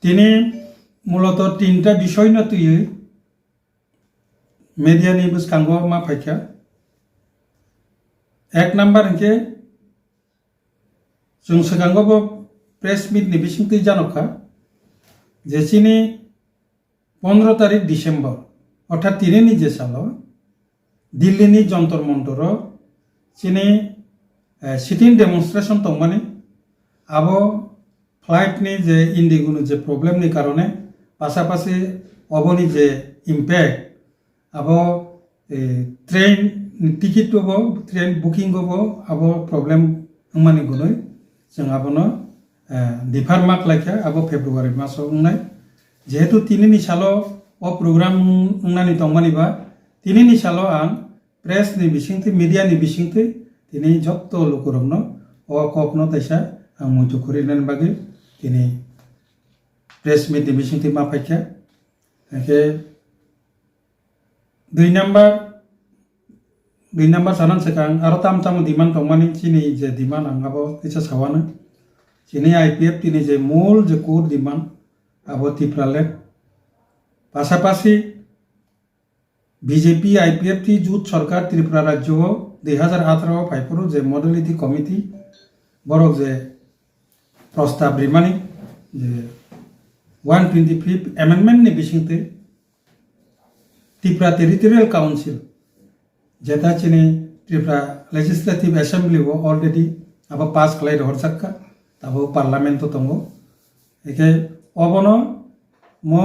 তিনি মূলত তিনটা বিষয় না তুই মিডিয়ানি বুসকাঙ্গো मा फायखा एक नम्बर इनके जों सिगाङावबो प्रेस मिटनि बिसिंथि जानखा जेसिनि 15 तारिख डिसेम्बर अर्थात तिनिनि जे साल दिल्लीनि जंतर मंतर चिनि सिटिं डेमनस्ट्रेशन तंमानि आबो फ्लाइटनि जे इन्डिगोनि जे प्रब्लेमनि कारणे पासापासि अबनि जे इम्पैक्ट आबो ट्रेन टिकेट होबो ट्रेन बुकिंग होबो आबो प्रब्लेम मानि गुनै जों आबोनो डिफार मार्क लायखा आबो फेब्रुवारि मासाव उंनाय जेहेतु तिनिनि सालो अ प्रोग्राम उंनानि तंमानिबा तिनिनि सालो आं प्रेस नि बिसिंथि मीडिया नि बिसिंथि तिनि जत्त लोकरमनो अ कपनो तैसा आं मुइथु करिनान बागै तिनि प्रेस मिट नि बिसिंथि मा फायखा एके दुई नम्बर सानान सेकां आरो ताम डिमान्ड तंमानि चिनि जे डिमान्ड आंगाबो किसा सावानो चिनि आईपीएफ तिनि जे मूल जे कोर डिमान्ड आबो तिफ्राले पासापासि बीजेपी आईपीएफ टी जुट सरकार त्रिपुरा राज्य 2018 फाइफोर जे मॉडलिटी कमिटी बरक जे प्रस्ताव रिमानि जे 125 एमेंडमेंट नि बिसिंथे त्रिपुरा टेरिटोरियल काउंसिल जेता चिनि त्रिपुरा लेजिस्लेटिव असेंबली वो ऑलरेडी अब पास खालाय हरजाक्का ताबो पार्लियामेंट तो दंगो एके अबनो मो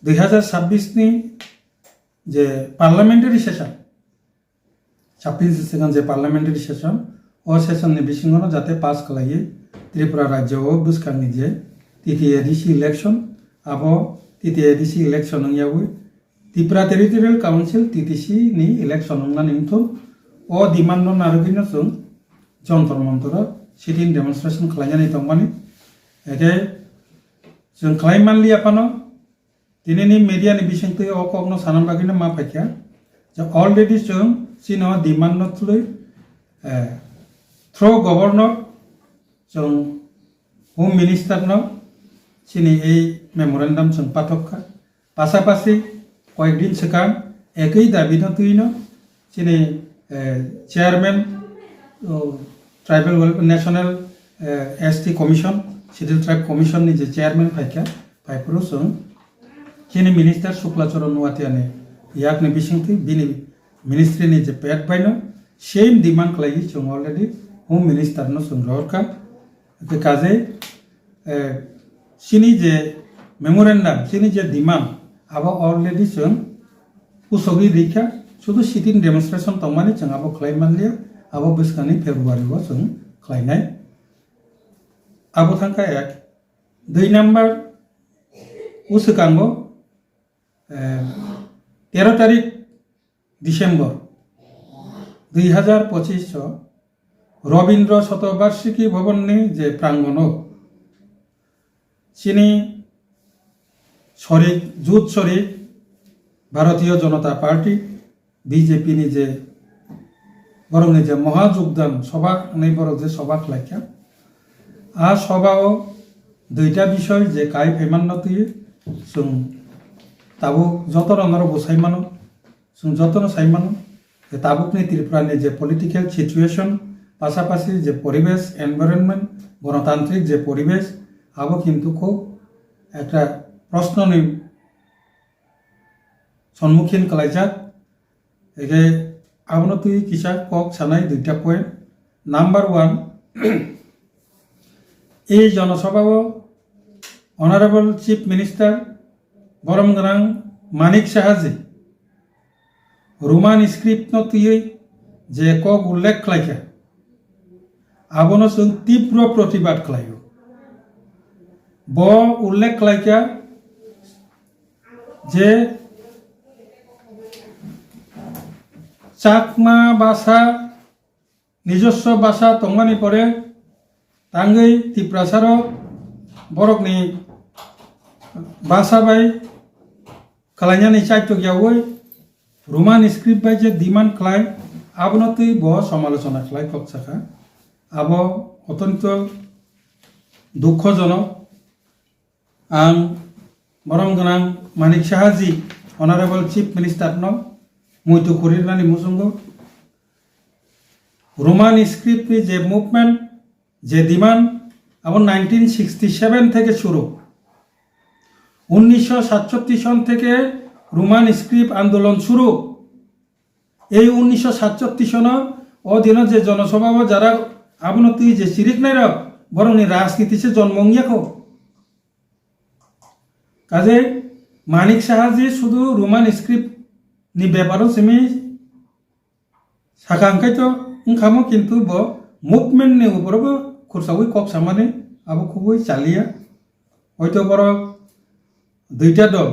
2026 नि जे पार्लियामेंटारि सेशन 26 सेकंड जे पार्लियामेंटारि सेशन ओ सेशन नि बिसिङावनो जाते पास खालायो त्रिपुरा राज्यआव बुसखांनि जे टीटीएडीसी इलेक्शन आबो टीटीएडीसी इलेक्शन यावो त्रिपुरा टेरिटोरियल काउंसिल टीटीसी नि इलेक्शन नानि उनथुन ओ डिमान्ड नारगिनो जों जंतर मंतर सिटिं डेमनस्ट्रेशन खालायनानै दंमानि एके जों खालायमानलि आपानो दिनैनि मीडियानि बिसिंथि अ कगनो सानान बागिनो मा फायखा जे अलरेडी जों सिनो डिमान्ड नथुलै थ्रो गवर्नर जों होम मिनिस्टर न चिनि ए मेमोरेंडम जों पाठकखा पासापासि कयेक दिन सिगां एकै दाबि नथुइनो चिनि chairman tribal national ST commission schedule tribe commission नि जे चेयरमैन फायखा फाइफोरो जों चिनि मिनिस्टर शुक्लाचरण नुवातियाने याकनि बिसिंथि बिनि मिनिस्ट्री नि जे पेट बायनो सेम डिमांड खालायो जों अलरेडी होम मिनिस्टर न जों रहरखा के काजे चिनि जे मेमोरेंडम चिनि जे डिमांड अब अलरेडी जों उसगि रैखा शुधु सिटिं डेमनस्ट्रेशन तंमानि जों अब खालायमानलिया अब बिसखानि फेब्रुवारिआव जों खालायनाय अब थांखा एक 2 नम्बर उसगांगो 13 तारिख डिसेम्बर 2025 रवीन्द्र शतबार्षिकी भवन नि जे प्रांगण चिनि शरीक जुट शरीक भारतीय जनता पार्टी बीजेपी नि जे बरं जे महायोगदान सभा नै बरं जे सभा खालायखा आ सभाओ दुईटा विषय जे काय फैमान नथुयो जों ताबुक जतन बसायमानो जों जतन सायमानो जे ताबुकनि त्रिपुरानि जे पलिटिकल सिचुएशन पासापासि जे परिवेश एनवायरनमेंट गणतांत्रिक जे परिवेश आबो किन्तु खूब एक प्रश्ननि सम्मुखीन खालायजाक एके आबनो तुई किसा कक सानाय दुईटा पॉइंट नम्बर 1 ए जनसभाओ honourable chief minister बरमगोनां Manik साहाजी Roman script न तुई जे कक उल्लेख खालायखा आबनो जों तीव्र प्रतिबाद खालायो ब उल्लेख खालायखा जे चाकमा भाषा নিজস্ব ভাষা তংমানি পরে তাঙ্গই তিপ্রাসার বরকনি ভাষা বাই খালাইনানি চাইতো গিয়াওই रोमान स्क्रिप्ट बाय जे डिमांड खालाय आबनतै ब समालोचना खालाय कक्साखा आब अत्यंत दुःखजनक आं बरम गोनां Manik साहाजी अनारेबल chief minister no मुइतु खुरिरनानि मुसुंगो Roman script जे मुभमेंट जे डिमांड अब 1967 থেকে শুরু 1967 সন থেকে রোমান স্ক্রিপ্ট আন্দোলন শুরু এই 1967 সন অধীন যে জনসভা যারা আবন তুই যে চিরিক নাই বরং রাজনীতি সে জন্মঙ্গিয়াকো কাজে মানিক সাহাজি শুধু রোমান স্ক্রিপ্ট নি ব্যাপারও সেমি সাকাঙ্কাই তো ওখামো কিন্তু ব মুভমেন্ট নি উপরবো খুরসাউই কক সামানে আবো খুবই চালিয়া হয়তো বড় দুইটা দল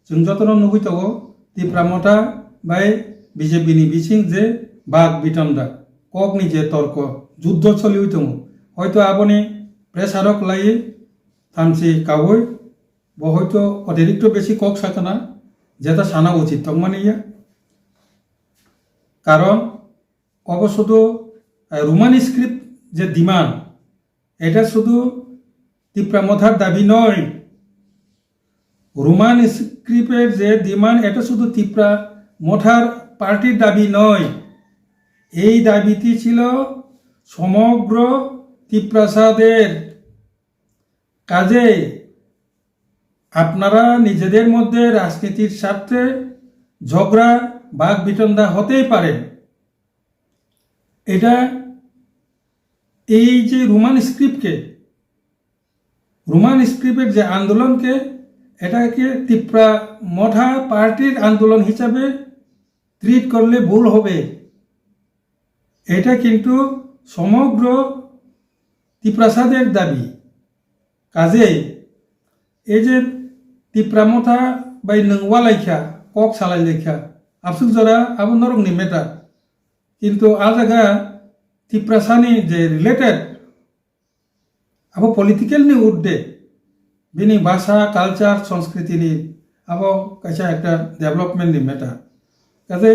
जों যতন নুবুইতাগো ত্রিপুরা মথা বাই বিজেপি নি বিসিং যে বাগ বিতন্দা কক নি যে তর্ক যুদ্ধ চলিউই দङ হয়তো আবনি প্রেসারক লাই থামসি কাবই ব হয়তো অতিরিক্ত বেশি কক সাকানা যেটা সানা উচিত তংমানে ইয়া কারণ অবশুধু রোমান স্ক্রিপ্ট যে ডিমান্ড এটা শুধু ত্রিপুরা মথার দাবি নয় রোমান স্ক্রিপ্টের যে ডিমান্ড এটা শুধু ত্রিপুরা মথার পার্টির দাবি নয় এই দাবিটি ছিল সমগ্র ত্রিপ্রাসাদের কাজে আপনারা নিজেদের মধ্যে রাজনীতির স্বার্থে ঝগড়া বাগ বিতণ্ডা হতেই পারেন এটা এই যে রোমান স্ক্রিপ্টের যে আন্দোলনকে এটাকে ত্রিপুরা মথা পার্টির আন্দোলন হিসাবে ট্রিট করলে ভুল হবে এটা কিন্তু সমগ্র ত্রিপ্রাসাদের দাবি কাজে এই যে ত্রিপুরা মথা বাই নংওয়া লাইখা কক সালাই লেখা আফসুক জরা আবু নরংনি মেটা কিন্তু আজাগা ত্রিপ্রাসানি যে রিলেটেড আবো পলিটিক্যাল নি উঠে বিনি ভাষা কালচার সংস্কৃতি নি আবো কাছে একটা ডেভেলপমেন্ট নি মেটা কাজে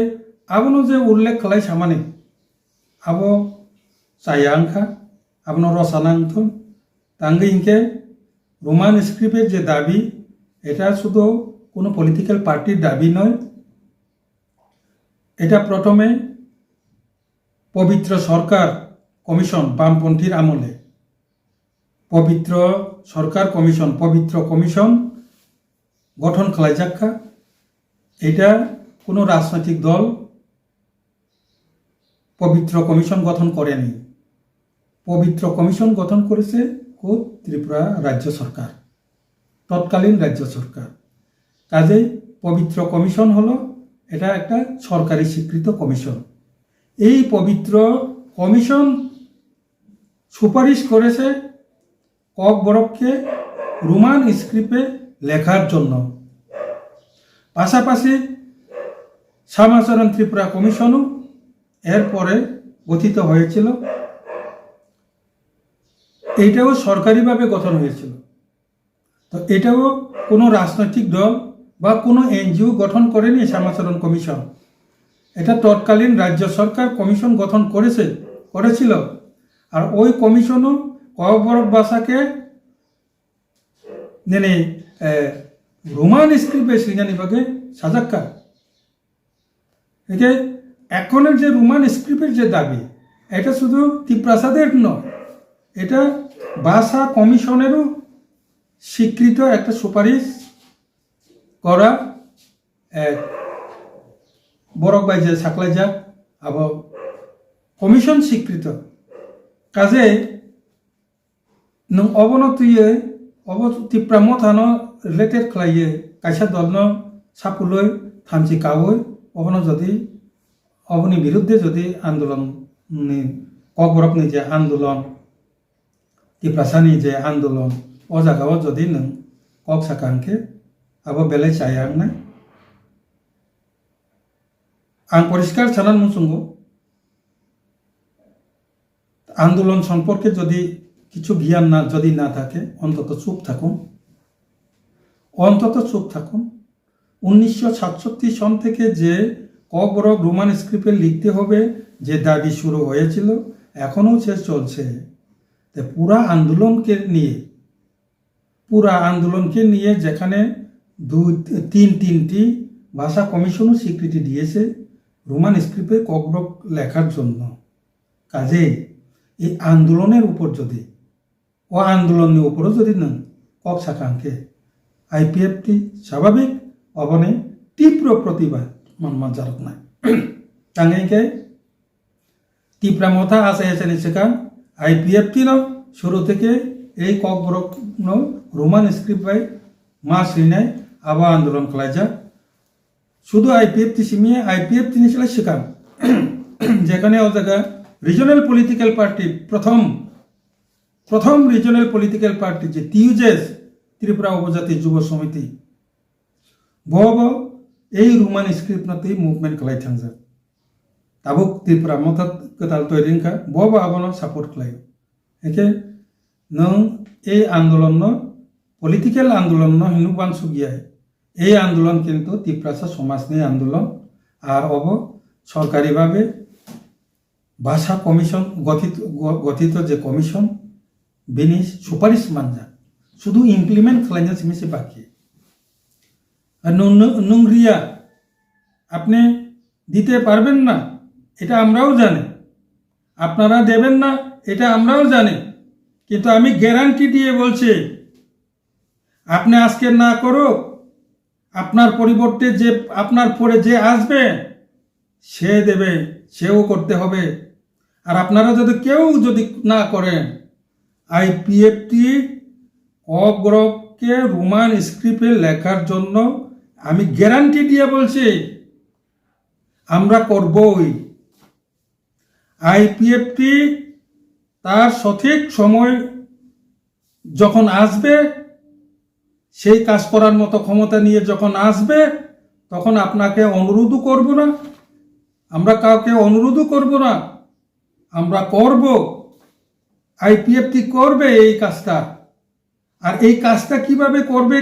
আবনো যে উল্লেখ খালাই সামানে আবো চাইয়াংখা আবনো রসানাংথন তাঙ্গে ইনকে রোমান স্ক্রিপ্টের যে দাবি এটা শুধু কোনো পলিটিক্যাল পার্টির দাবি নয় এটা প্রথমে পবিত্র সরকার কমিশন বামপন্থীর আমলে পবিত্র কমিশন গঠন খালাইজাক্কা এটা কোনো রাজনৈতিক দল পবিত্র কমিশন গঠন করেনি পবিত্র কমিশন গঠন করেছে কোদ ত্রিপুরা রাজ্য সরকার তৎকালীন রাজ্য সরকার কাজেই পবিত্র কমিশন হলো এটা একটা সরকারি স্বীকৃত কমিশন এই পবিত্র কমিশন সুপারিশ করেছে কক বরফকে রোমান স্ক্রিপ্টে লেখার জন্য পাশাপাশি শ্যামাচরণ ত্রিপুরা কমিশনও এরপরে গঠিত হয়েছিল এইটাও সরকারিভাবে গঠন হয়েছিল তো এটাও কোনো রাজনৈতিক দল বা কোনো এনজিও গঠন করেনি শ্যামাচরণ কমিশন এটা তৎকালীন রাজ্য সরকার কমিশন গঠন করেছিল আর ওই কমিশনও কবরক ভাষাকে নেনে রোমান স্ক্রিপ্টে সিঙ্গানিভাগে সাজাক্কা একে এখনের যে রোমান স্ক্রিপ্টের যে দাবি এটা শুধু ত্রিপ্রাসাদের নয় এটা ভাষা কমিশনেরও স্বীকৃত একটা সুপারিশ করা বরক বাই যে সাকলাই যাক আবার কমিশন স্বীকৃত কাজে নং অবনতিয়ে ত্রিপুরা মথানো রিলেটেড খালাইয়ে কাইসা দলন সাপুলই থামসি কাওই অবন যদি অবনি বিরুদ্ধে যদি আন্দোলন কক বরফনি যে আন্দোলন ত্রিপ্রাসানি যে আন্দোলন ও জায়গাও যদি নং কক সাকাंखे আবো বেলে চাইয়াং না আং পরিষ্কার ছানান মুসুঙ্গ আন্দোলন সম্পর্কে যদি কিছু জ্ঞান যদি না থাকে অন্তত চুপ থাকুন 1967 সন থেকে যে কক বরফ রোমান স্ক্রিপ্টে লিখতে হবে যে দাবি শুরু হয়েছিল এখনও সে চলছে পুরা আন্দোলনকে নিয়ে পুরা আন্দোলনকে নিয়ে যেখানে তিনটি ভাষা কমিশনও স্বীকৃতি দিয়েছে রোমান স্ক্রিপ্টে ককব্রক লেখার জন্য। কাজে এই আন্দোলনের উপর যদি ও আন্দোলনের উপরও যদি নং কক সাকাঙ্কে আইপিএফটি স্বাভাবিক অবনে তীব্র প্রতিবাদ মনমান জারক নাই তাঙ্গাইকে তীব্র মথা আসে এসে সেখান আইপিএফটি ন শুরু থেকে এই ককব্রক রোমান স্ক্রিপ্ট বাই মা শ্রীনায় আবার আন্দোলন খালাইজা শুধু আইপিএফটি সিমিয়ে আইপিএফটি নিয়েছিল সেখান যেখানে ও জায়গা রিজনাল পলিটিক্যাল পার্টি প্রথম রিজনাল পলিটিক্যাল পার্টি যে টিউজেস ত্রিপুরা উপজাতি যুব সমিতি বব এই রোমান স্ক্রিপ্ট নাতেই মুভমেন্ট খালাই থাকজা তাবুক ত্রিপুরা মথাত কতাল তৈরিংকা বব আবনো সাপোর্ট খালাই একে নং এই আন্দোলন পলিটিক্যাল আন্দোলন হিনুবান সুগিয়ায় এই আন্দোলন কিন্তু ত্রিপুরা সমাজনি আন্দোলন আর অব সরকারিভাবে ভাষা কমিশন গঠিত যে কমিশন বিনি সুপারিশ মানজা শুধু ইমপ্লিমেন্ট খালাইজা সিমিসে বাকি আর নোংরিয়া আপনি দিতে পারবেন না এটা আমরাও জানি, আপনারা দেবেন না এটা আমরাও জানি, কিন্তু আমি গ্যারান্টি দিয়ে বলছি আপনি আজকে না করো আপনার পরিবর্তে যে আপনার পরে যে আসবে সে দেবে, সেও করতে হবে। আর আপনারা কেউ যদি না করেন আইপিএফটি অগ্রকে রোমান স্ক্রিপ্টে লেখার জন্য আমি গ্যারান্টি দিয়ে বলছি আমরা করবই। আইপিএফটি তার সঠিক সময় যখন আসবে, সেই কাজ করার মতো ক্ষমতা নিয়ে যখন আসবে, তখন আপনাকে অনুরোধও করব না, আমরা কাউকে অনুরোধও করব না, আমরা করব। আইপিএফটি করবে এই কাজটা। আর এই কাজটা কিভাবে করবে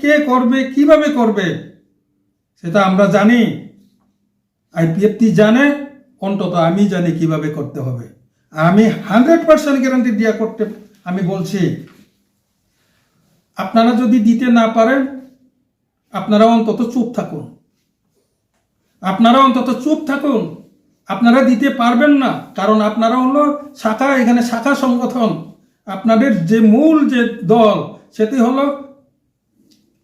কে করবে কিভাবে করবে সেটা আমরা জানি, আইপিএফটি জানে, অন্তত আমি জানি কিভাবে করতে হবে। আমি 100% গ্যারান্টি দিয়া করতে আমি বলছি। আপনারা যদি দিতে না পারেন আপনারা অন্তত চুপ থাকুন, আপনারা দিতে পারবেন না, কারণ আপনারা হলো শাখা, এখানে শাখা সংগঠন। আপনাদের যে মূল যে দল সেটি হলো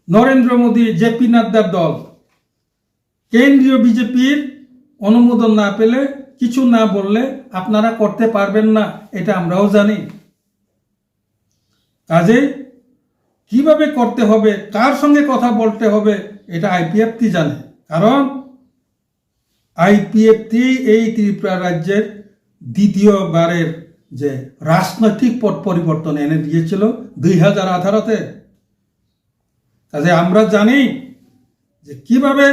নরেন্দ্র মোদী, জেপি নাড্ডার দল। কেন্দ্রীয় বিজেপির অনুমোদন না পেলে, কিছু না বললে আপনারা করতে পারবেন না, এটা আমরাও জানি। কাজে কিভাবে করতে হবে, কার সঙ্গে কথা বলতে হবে, এটা আইপিএফটি জানে। কারণ আইপিএফটি এই ত্রিপুরা রাজ্যের দ্বিতীয়বারের যে রাজনৈতিক পট পরিবর্তন এনে দিয়েছিল 2018-তে। কাজে আমরা জানি যে কিভাবে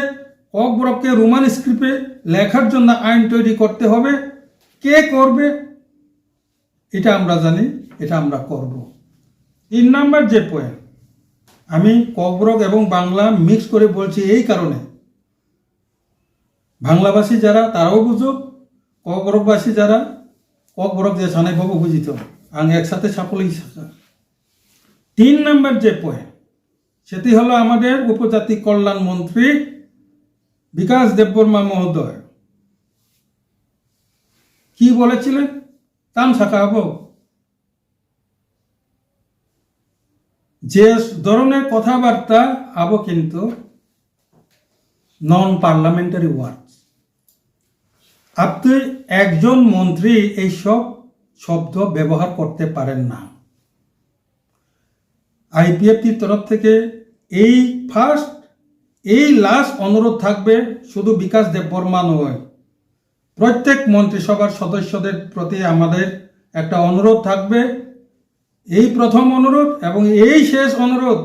ককব্রককে রোমান স্ক্রিপ্টে লেখার জন্য আইন তৈরি করতে হবে, কে করবে এটা আমরা জানি, এটা আমরা করব। 3 নাম্বার যে পয়েন্ট, আমি ককব্রক এবং বাংলা মিক্স করে বলছি এই কারণে, বাংলাভাষী যারা তারাও বুঝুক, ককব্রকবাসী যারা ককব্রক যে সানাই বাবু বুঝিত আং একসাথে সাপলেই। 3 নাম্বার যে পয়েন্ট সেটি হলো আমাদের উপজাতি কল্যাণ মন্ত্রী বিকাশ দেববর্মা মহোদয় কি বলেছিলেন, কাম শাখা হব। যে ধরনের কথাবার্তা আবো কিন্তু নন পার্লামেন্টারি ওয়ার্ডস। আপনি একজন মন্ত্রী এইসব শব্দ ব্যবহার করতে পারেন না। আইপিএফটির তরফ থেকে এই লাস্ট অনুরোধ থাকবে, শুধু বিকাশ দেববর্মা নয়, প্রত্যেক মন্ত্রিসভার সদস্যদের প্রতি আমাদের একটা অনুরোধ থাকবে। এই প্রথম অনুরোধ এবং এই শেষ অনুরোধ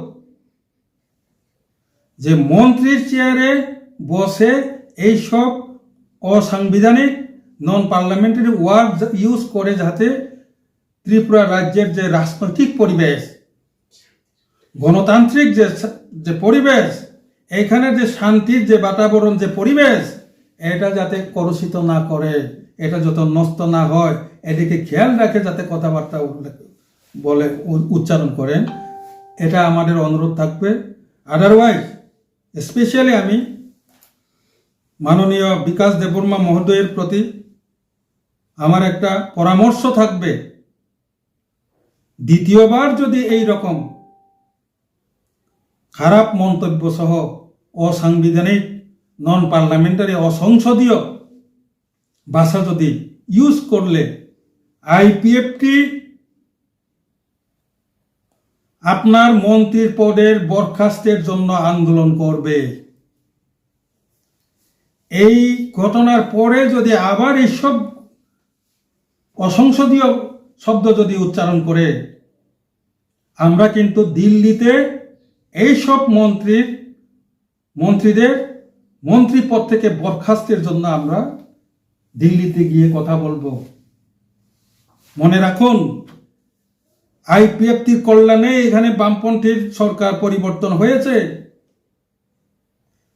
যে মন্ত্রীর চেয়ারে বসে এইসব অসাংবিধানিক নন পার্লামেন্টারি ওয়ার্ড ইউজ করে যাতে ত্রিপুরা রাজ্যের যে রাজনৈতিক পরিবেশ, গণতান্ত্রিক যে পরিবেশ, এখানে যে শান্তির যে বাতাবরণ, যে পরিবেশ, এটা যাতে কলুষিত না করে, এটা যত নষ্ট না হয়, এদিকে খেয়াল রাখে যাতে কথাবার্তা বলে উচ্চারণ করেন। এটা আমাদের অনুরোধ থাকবে। আদারওয়াইজ স্পেশালি আমি মাননীয় বিকাশ দেববর্মা মহোদয়ের প্রতি আমার একটা পরামর্শ থাকবে, দ্বিতীয়বার যদি এই রকম খারাপ মন্তব্য সহ অসাংবিধানিক, নন পার্লামেন্টারি, অসংসদীয় ভাষা যদি ইউজ করলে আইপিএফটি আপনার মন্ত্রীর পদের বরখাস্তের জন্য আন্দোলন করবে। এই ঘটনার পরে যদি আবার এইসব অসংসদীয় শব্দ যদি উচ্চারণ করে, আমরা কিন্তু দিল্লিতে এইসব মন্ত্রীদের মন্ত্রী পদ থেকে বরখাস্তের জন্য আমরা দিল্লিতে গিয়ে কথা বলবো। মনে রাখুন, আইপিএফটির কল্যাণে এখানে বামপন্থীর সরকার পরিবর্তন হয়েছে।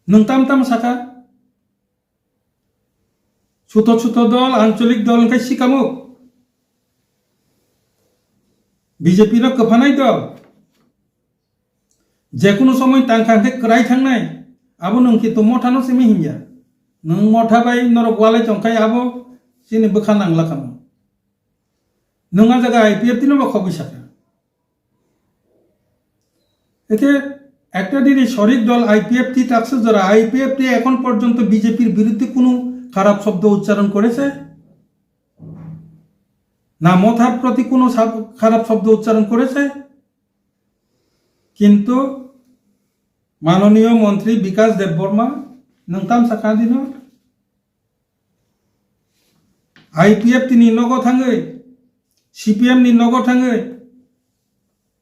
নংতাম শাখা ছোট ছোট দল, আঞ্চলিক দলকে শিকামুক বিজেপির কফানাই দল যে কোনো সময় তাंखांखे क्राय थांनाय आबो नोंखि तो मथानो सिमि हिंजा नों मथा बाय नरक वाले चंखाय आबो सिनि बखा नांला खामो नोंगा जागा आईपीएफटी नो बखबि साखा এতে একটা দিনই শরিক দল আইপিএফটি টাকসে যারা আইপিএফটি এখন পর্যন্ত বিজেপির বিরুদ্ধে কোনো খারাপ শব্দ উচ্চারণ করেছে না, মথার প্রতি কোনো খারাপ শব্দ উচ্চারণ করেছে? কিন্তু মাননীয় মন্ত্রী বিকাশ দেববর্মা নংতাম সাকা দিন আইপিএফটি নি নগ थाङै সিপিএম নি নগ थाङै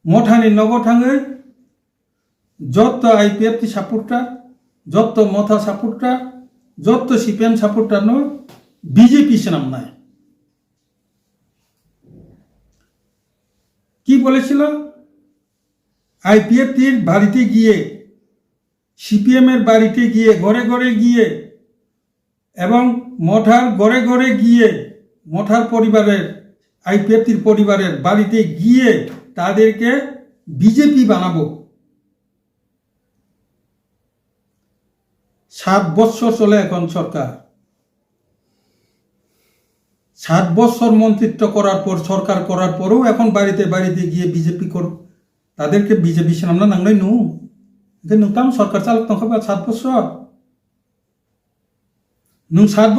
মথানি নগ थाङै যত আইপিএফটি সাপোর্টার, যত মথা সাপোর্টার, যত সিপিএম সাপোর্টার নো বিজেপি নাম নাই। কি বলেছিল? আইপিএফটির বাড়িতে গিয়ে, সিপিএম এর বাড়িতে গিয়ে, ঘরে ঘরে গিয়ে এবং মঠার ঘরে ঘরে গিয়ে, মঠার পরিবারের, আইপিএফটির পরিবারের বাড়িতে গিয়ে তাদেরকে বিজেপি বানাবো। 7 বছর চলে এখন সরকার। 7 বছর মন্ত্রিত্ব করার পর, সরকার করার পরেও এখন বাড়িতে বাড়িতে গিয়ে বিজেপি তাদেরকে বিজেপি সামনে নাংলাই নু নতাম সরকার চালক তখন 7 বছর নু 7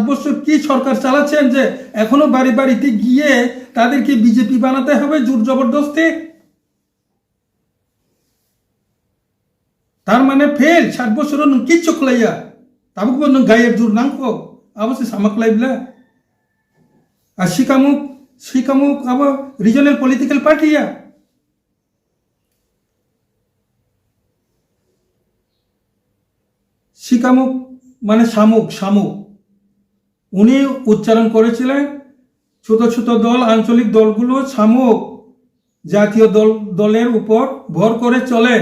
বছর কি সরকার চালাচ্ছেন যে এখনো বাড়ি বাড়িতে গিয়ে তাদেরকে বিজেপি বানাতে হবে জোর জবরদস্তি? তার মানে ফেল 7 বছর কিচ্ছু খলাইয়া তাবুক গায়ের জোর নাংকো অবশ্যই সামাকলাইবলা আর শিকামুক আবার রিজনাল পলিটিক্যাল পার্টিয়া শিকামুক মানে শামুক উনি উচ্চারণ করেছিলেন ছোট ছোট দল, আঞ্চলিক দলগুলো শামুক জাতীয় দলের উপর ভর করে চলে,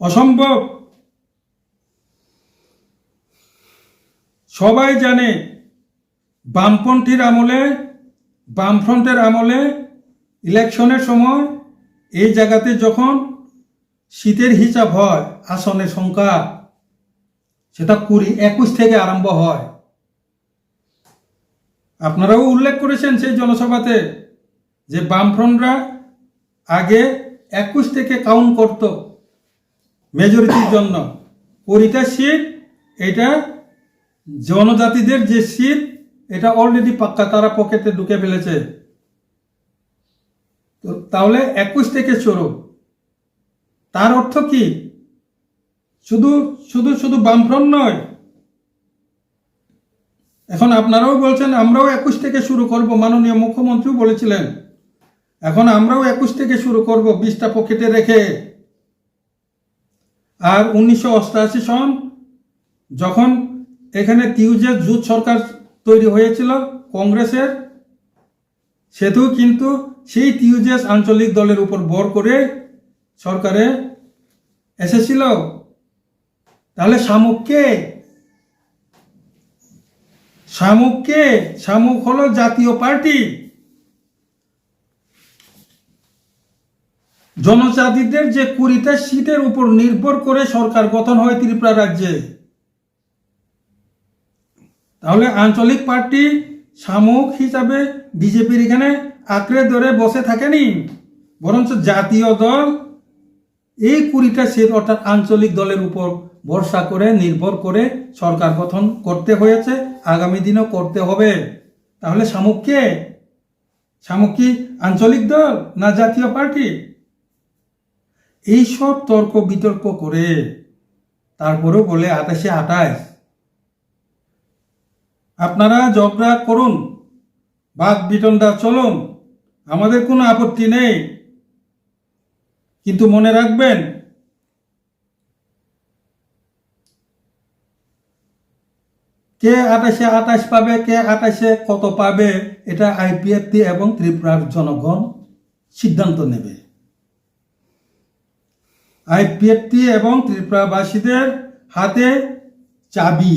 অসম্ভব। সবাই জানে বামফ্রন্টের আমলে ইলেকশনের সময় এই জায়গাতে যখন সিটের হিসাব হয়, আসনের সংখ্যা সেটা 21 থেকে আরম্ভ হয়। আপনারাও উল্লেখ করেছেন সেই জনসভাতে যে বামফ্রন্টরা আগে 21 থেকে কাউন্ট করত মেজরিটির জন্য। 20টা সিট এটা জনজাতিদের যে সিট এটা অলরেডি পাক্কা, তারা পকেটে ঢুকে ফেলেছে। তো তাহলে 21 থেকে শুরু। তার অর্থ কি? শুধু বামফ্রন্ট নয়, এখন আপনারাও বলছেন আমরাও 21 থেকে শুরু করব, মাননীয় মুখ্যমন্ত্রীও বলেছিলেন এখন আমরাও 21 থেকে শুরু করব 20টা পকেটে রেখে। আর 1988 সন যখন এখানে টিউজে জোট সরকার তৈরি হয়েছিল কংগ্রেসের, সেটাও কিন্তু সেই টিউজেস আঞ্চলিক দলের উপর ভর করে সরকারে এসেছিল। তাহলে শামুক হলো জাতীয় পার্টি। জনজাতিদের যে 20টা সিটের উপর নির্ভর করে সরকার গঠন হয় ত্রিপুরা রাজ্যে, তাহলে আঞ্চলিক পার্টি সাময়িক হিসাবে বিজেপির এখানে আঁকড়ে ধরে বসে থাকেনি, বরঞ্চ জাতীয় দল এই 20টা সিট অর্থাৎ আঞ্চলিক দলের উপর ভরসা করে নির্ভর করে সরকার গঠন করতে হয়েছে, আগামী দিনেও করতে হবে। তাহলে সাময়িক কে? সাময়িক কি আঞ্চলিক দল না জাতীয় পার্টি? এইসব তর্ক বিতর্ক করে তারপরেও বলে 28-28। আপনারা ঝগড়া করুন, বাক বিতণ্ডা চলুন, আমাদের কোনো আপত্তি নেই, কিন্তু মনে রাখবেন কে 28-28 পাবে, কে 28-এ কত পাবে, এটা আইপিএফটি এবং ত্রিপুরার জনগণ সিদ্ধান্ত নেবে। আইপিএফটি এবং ত্রিপুরাবাসীদের হাতে চাবি।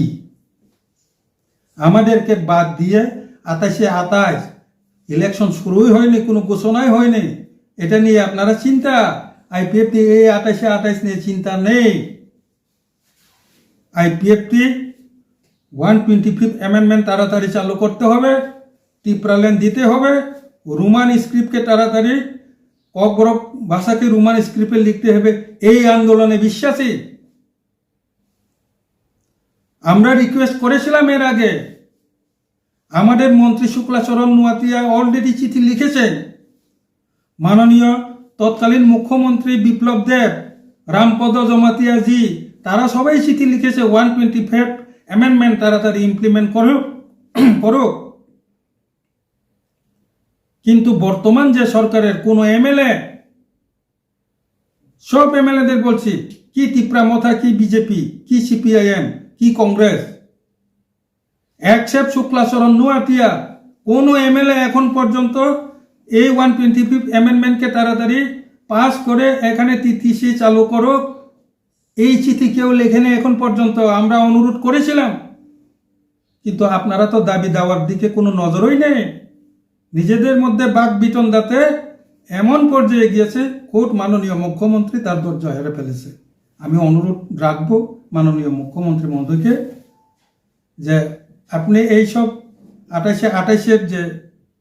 আমাদেরকে বাদ দিয়ে 28-28 ইলেকশন শুরুই হয়নি, কোনো ঘোষণাই হয়নি, এটা নিয়ে আপনারা চিন্তা। আইপিএফটি এই 28-28 নিয়ে চিন্তা নেই। আইপিএফটি 125 অ্যামেন্ডমেন্ট তাড়াতাড়ি চালু করতে হবে, ত্রিপুরা ল্যান্ড দিতে হবে, রোমান স্ক্রিপ্টকে তাড়াতাড়ি ককবরক ভাষাকে রোমান স্ক্রিপ্টে লিখতে হবে। এই আন্দোলনে বিশ্বাসী। আমরা রিকোয়েস্ট করেছিলাম এর আগে, আমাদের মন্ত্রী শুক্লাচরণ নোয়াতিয়া অলরেডি চিঠি লিখেছেন, মাননীয় তৎকালীন মুখ্যমন্ত্রী বিপ্লব দেব, রামপদ জমাতিয়া জি, তারা সবাই চিঠি লিখেছে 125 অ্যামেন্ডমেন্ট তাড়াতাড়ি ইমপ্লিমেন্ট করুক। কিন্তু বর্তমান যে সরকারের কোনো এমএলএ, সব এমএলএদের বলছি, কি ত্রিপুরা মথা, কি বিজেপি, কি সিপিআইএম, কি কংগ্রেস, এক্সেপ্ট শুক্লাচরণ নোয়াতিয়া, কোনো এমএলএ এখন পর্যন্ত এই 125 অ্যামেন্ডমেন্টকে তাড়াতাড়ি পাস করে এখানে টিটিসি চালু করুক, এই চিঠি কেউ লেখেনি এখন পর্যন্ত। আমরা অনুরোধ করেছিলাম, কিন্তু আপনারা তো দাবি দেওয়ার দিকে কোনো নজরই নেই। নিজেদের মধ্যে বাক বিতণ্ডাতে এমন পর্যায়ে গিয়েছে, কোর্ট মাননীয় মুখ্যমন্ত্রী তার ধৈর্য হেরে ফেলেছে। আমি অনুরোধ রাখবো মাননীয় মুখ্যমন্ত্রী মহোদয়কে যে আপনি এইসব 28-28 যে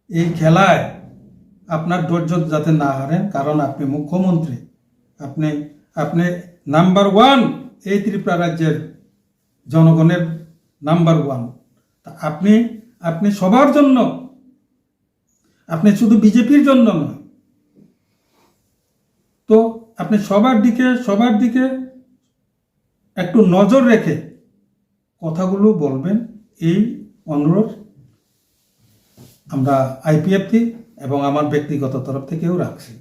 এই খেলায় আপনার ধৈর্য যাতে না হারেন, কারণ আপনি মুখ্যমন্ত্রী, আপনি নাম্বার 1 এই ত্রিপুরা রাজ্যের জনগণের নাম্বার 1। আপনি সবার জন্য, আপনি শুধু বিজেপির জন্য নয়, তো আপনি সবার দিকে একটু নজর রেখে কথাগুলো বলবেন, এই অনুরোধ আমরা আইপিএফটি এবং আমার ব্যক্তিগত তরফ থেকেও রাখছি।